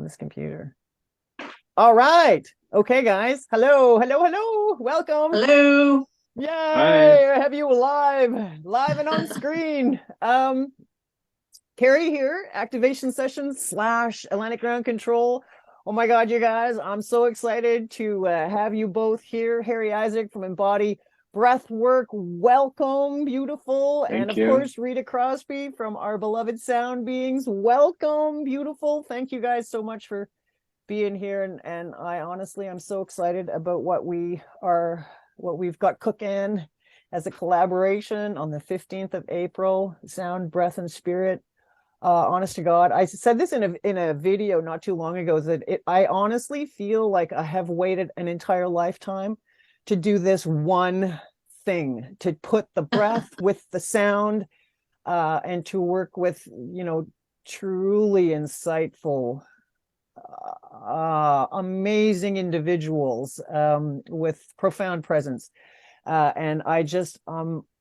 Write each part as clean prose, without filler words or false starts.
this computer. All right. Okay, guys. Hello, hello, hello. Welcome. Hello. Yay! Hi. I have you live and on screen. Carrie here, activation session / Atlantic ground control. Oh my God, you guys, I'm so excited to have you both here. Harry Isaac from Embody Breathwork, welcome, beautiful. And Thank of you. course, Rita Crosby from our beloved Sound Beings, welcome, beautiful. Thank you guys so much for being here. And I honestly, I'm so excited about what we've got cooking as a collaboration on the 15th of April, Sound, Breath, and Spirit. Honest to God, I said this in a video not too long ago, that I honestly feel like I have waited an entire lifetime to do this one thing, to put the breath with the sound, and to work with, truly insightful, amazing individuals, with profound presence. And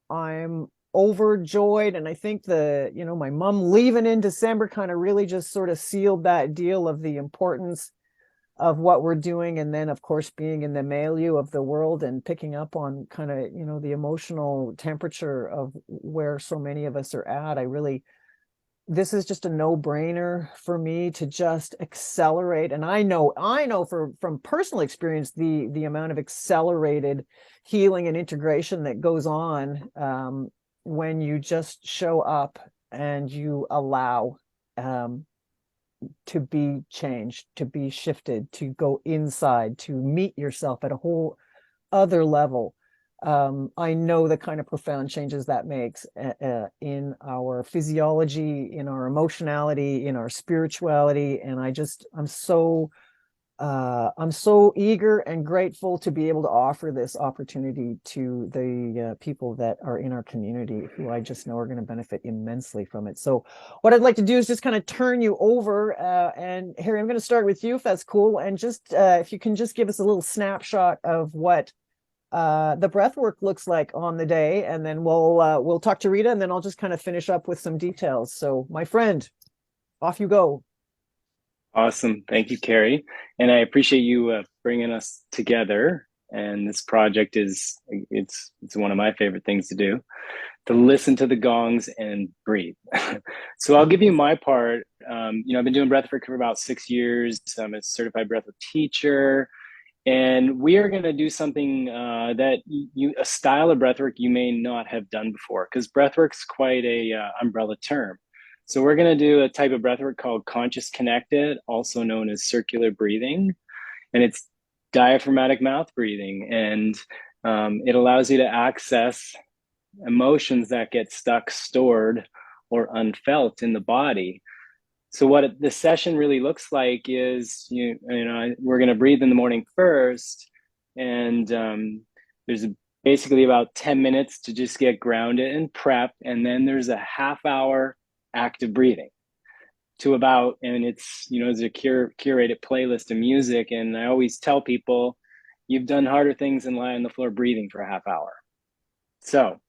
I'm overjoyed. And I think my mom leaving in December kind of really just sort of sealed that deal of the importance of what we're doing. And then, of course, being in the milieu of the world and picking up on kind of, the emotional temperature of where so many of us are at. This is just a no-brainer for me to just accelerate. And I know from personal experience, the amount of accelerated healing and integration that goes on, when you just show up and you allow, to be changed, to be shifted, to go inside, to meet yourself at a whole other level. I know the kind of profound changes that makes, in our physiology, in our emotionality, in our spirituality. And I'm so eager and grateful to be able to offer this opportunity to the people that are in our community, who I just know are going to benefit immensely from it. So what I'd like to do is just kind of turn you over, and Harry, I'm going to start with you, if that's cool. And just if you can just give us a little snapshot of what the breath work looks like on the day, and then we'll talk to Rita, and then I'll just kind of finish up with some details. So my friend, off you go. Awesome. Thank you, Carrie. And I appreciate you bringing us together. And this project it's one of my favorite things to do, to listen to the gongs and breathe. So I'll give you my part. I've been doing breathwork for about 6 years. I'm a certified breathwork teacher. And we are going to do something a style of breathwork you may not have done before, because breathwork's quite a umbrella term. So we're going to do a type of breathwork called conscious connected, also known as circular breathing, and it's diaphragmatic mouth breathing, and it allows you to access emotions that get stuck, stored, or unfelt in the body. So what the session really looks like is, we're going to breathe in the morning first, and there's basically about 10 minutes to just get grounded and prep, and then there's a half-hour active breathing and it's a curated playlist of music. And I always tell people, you've done harder things than lie on the floor breathing for a half hour. So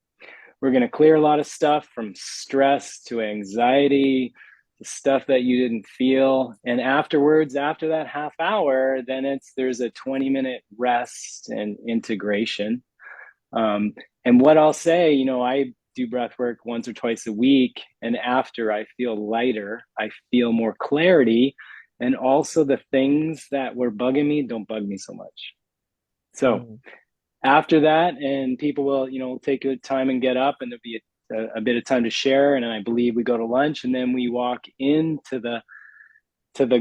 we're going to clear a lot of stuff, from stress to anxiety, the stuff that you didn't feel. And afterwards, after that half hour, then there's a 20-minute rest and integration. And what I'll say, I do breath work once or twice a week, and after, I feel lighter, I feel more clarity, and also the things that were bugging me don't bug me so much. So after that, and people will take good time and get up, and there'll be a bit of time to share, and I believe we go to lunch, and then we walk into the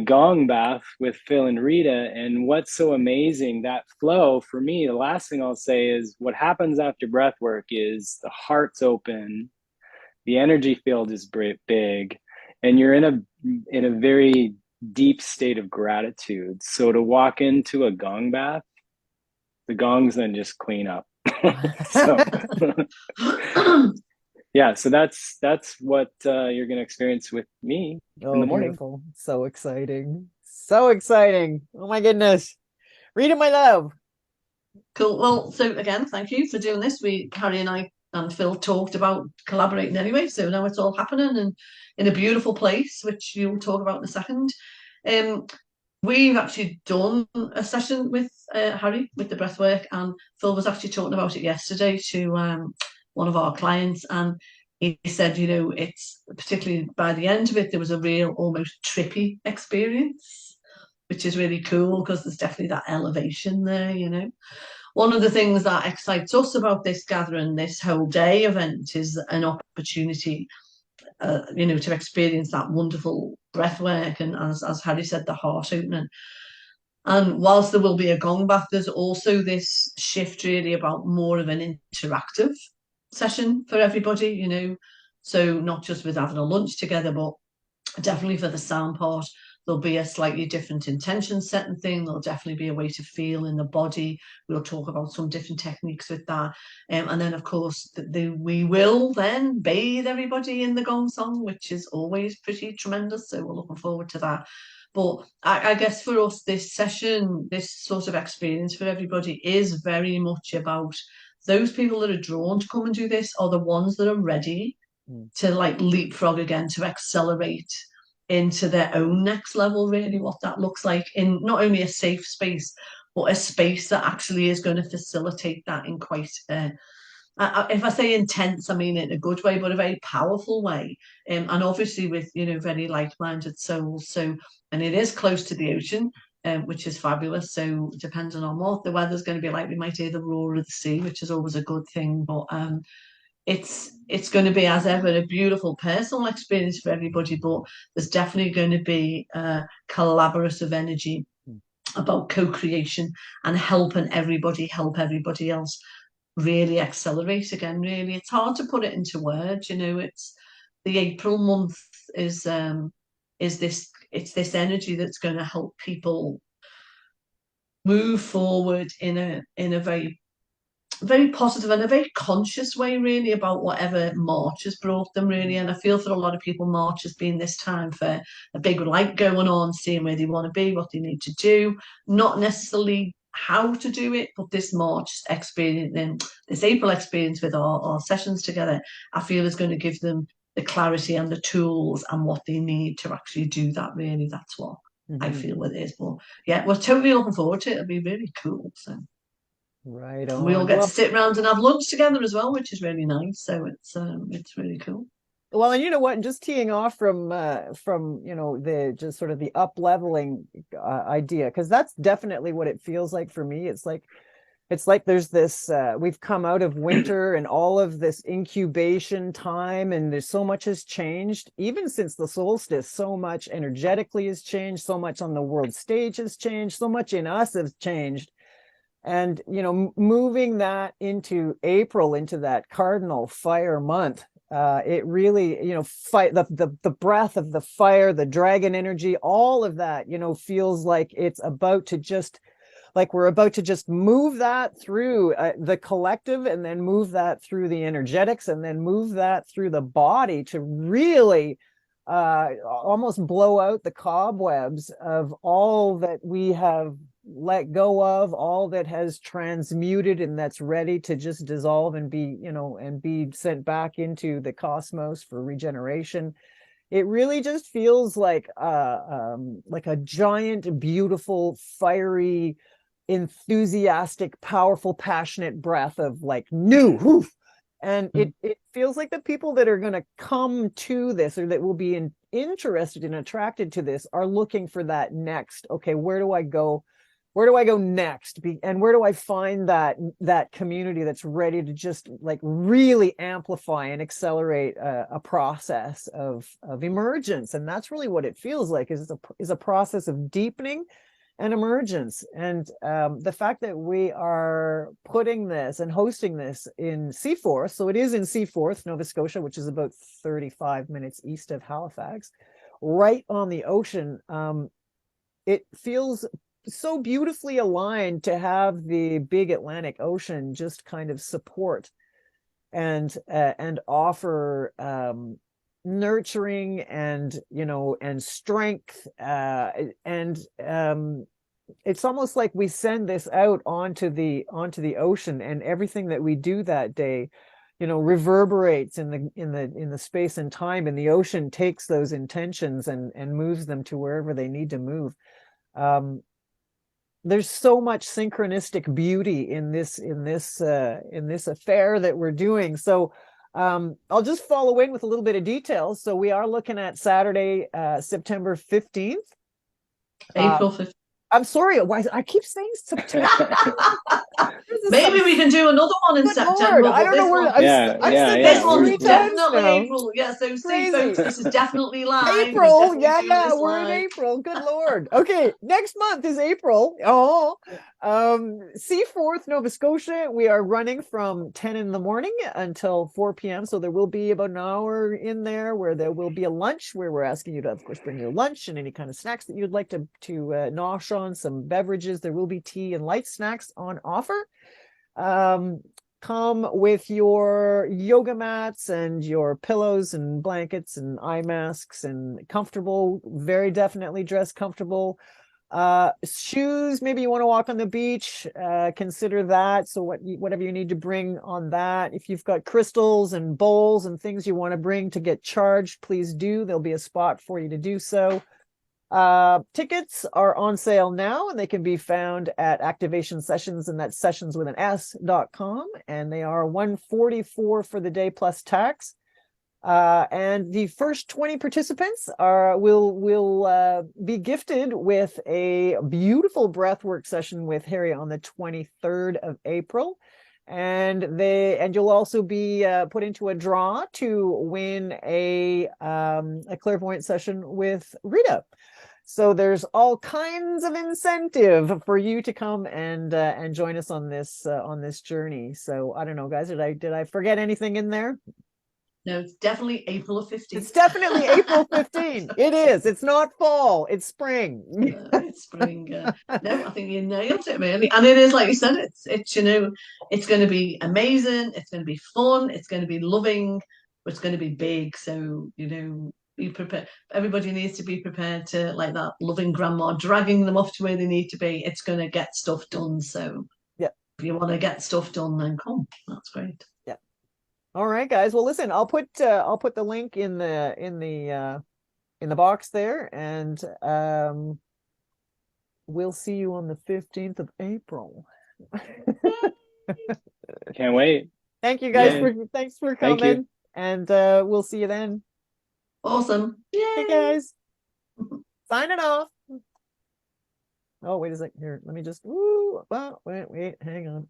gong bath with Phil and Rita. And what's so amazing, that flow for me, the last thing I'll say is, what happens after breath work is the heart's open, the energy field is big, and you're in a very deep state of gratitude. So to walk into a gong bath, the gongs then just clean up. So yeah, so that's what you're going to experience with me in Oh, the morning. beautiful. So exciting. So exciting. Oh my goodness. Rita, my love. Cool. Well, so again, thank you for doing this. Harry and I and Phil talked about collaborating anyway, so now it's all happening and in a beautiful place, which you'll talk about in a second. we've actually done a session with Harry with the breathwork, and Phil was actually talking about it yesterday to one of our clients, and he said, it's particularly by the end of it, there was a real almost trippy experience, which is really cool because there's definitely that elevation there. One of the things that excites us about this gathering, this whole day event, is an opportunity to experience that wonderful breath work, and as Harry said, the heart opening. And whilst there will be a gong bath, there's also this shift really about more of an interactive session for everybody. So not just with having a lunch together, but definitely for the sound part, there'll be a slightly different intention setting thing. There'll definitely be a way to feel in the body. We'll talk about some different techniques with that. And then, of course, we will then bathe everybody in the gong song, which is always pretty tremendous. So we're looking forward to that. But I guess for us, this session, this sort of experience for everybody is very much about those people that are drawn to come and do this are the ones that are ready to like leapfrog again, to accelerate into their own next level, really, what that looks like in not only a safe space, but a space that actually is going to facilitate that in quite if I say intense, I mean it in a good way, but a very powerful way. And obviously with, very like-minded souls. So, and it is close to the ocean, which is fabulous. So depending on what the weather's going to be like, we might hear the roar of the sea, which is always a good thing. But it's going to be, as ever, a beautiful personal experience for everybody, but there's definitely going to be a collaborative energy about co-creation and helping everybody help everybody else really accelerate again. Really, it's hard to put it into words. It's the April month is this energy that's going to help people move forward in a very positive and a very conscious way, really, about whatever March has brought them, really. And I feel for a lot of people, March has been this time for a big light going on, seeing where they want to be, what they need to do, not necessarily how to do it, but this March experience, then this April experience with our sessions together, I feel is going to give them the clarity and the tools and what they need to actually do that, really. That's what I feel it is. But yeah, we're totally looking forward to it. It'll be really cool. So. Right We all on. get to Well, sit around and have lunch together as well, which is really nice. So it's really cool. well, and you know what? And just teeing off from the just sort of the up leveling idea, because that's definitely what it feels like for me. It's like there's this we've come out of winter and all of this incubation time, and there's so much has changed even since the solstice. So much energetically has changed, so much on the world stage has changed, so much in us has changed. And moving that into April, into that cardinal fire month, it really, fight the breath of the fire, the dragon energy, all of that, feels like it's about to just, like we're about to just move that through the collective, and then move that through the energetics, and then move that through the body to really almost blow out the cobwebs of all that we have let go of, all that has transmuted and that's ready to just dissolve and be sent back into the cosmos for regeneration. It really just feels like a giant, beautiful, fiery, enthusiastic, powerful, passionate breath of like new whoof. And it feels like the people that are going to come to this, or that will be interested and attracted to this, are looking for that next. Okay, where do I go? Where do I go next? And where do I find that community that's ready to just like really amplify and accelerate a process of emergence? And that's really what it feels like, is a process of deepening and emergence. And the fact that we are putting this and hosting this in Seaforth, so it is in Seaforth, Nova Scotia, which is about 35 minutes east of Halifax, right on the ocean. It feels so beautifully aligned to have the big Atlantic Ocean just kind of support and offer nurturing and strength, and it's almost like we send this out onto the ocean, and everything that we do that day reverberates in the space and time, and the ocean takes those intentions and moves them to wherever they need to move. there's so much synchronistic beauty in this affair that we're doing. So I'll just follow in with a little bit of details. So we are looking at Saturday, September 15th. April 15th. I'm sorry, why I keep saying September. Maybe we can do another one in Good September. Lord, I don't know where I've said This this one's 3 times definitely now. April. Yeah, so see, Crazy. folks, this is definitely live. April, We're yeah, we're in live. April. Good Lord. Okay, next month is April. Oh, Seaforth, Nova Scotia. We are running from 10 in the morning until 4 p.m. So there will be about an hour in there where there will be a lunch where we're asking you to, of course, bring your lunch and any kind of snacks that you'd like to nosh on, some beverages. There will be tea and light snacks on offer. Come with your yoga mats and your pillows and blankets and eye masks and comfortable, very definitely dress comfortable. Shoes, maybe you want to walk on the beach, consider that. So whatever you need to bring on that. If you've got crystals and bowls and things you want to bring to get charged, please do. There'll be a spot for you to do so. Tickets are on sale now, and they can be found at Activation Sessions, and that's sessions with an s.com, and they are $144 for the day plus tax. And the first 20 participants will be gifted with a beautiful breathwork session with Harry on the 23rd of April. And you'll also be put into a draw to win a clairvoyant session with Rita. So there's all kinds of incentive for you to come and join us on this journey. So I don't know, guys, did I forget anything in there? No, it's definitely April 15th. It's definitely April 15th. It is. It's not fall. It's spring. It's spring. No, I think you nailed it, really. And it is, like you said, it's it's going to be amazing. It's going to be fun. It's going to be loving. But it's going to be big. So, be prepared. Everybody needs to be prepared to, like that loving grandma, dragging them off to where they need to be. It's going to get stuff done. So, yeah, if you want to get stuff done, then come. That's great. Yeah. All right, guys. Well, listen, I'll put the link in the box there, and we'll see you on the 15th of April. Can't wait. Thank you guys thanks for coming. Thank you. And we'll see you then. Awesome. Yay. Hey guys. Signing off. Oh, wait a second here. Let me just wait, hang on.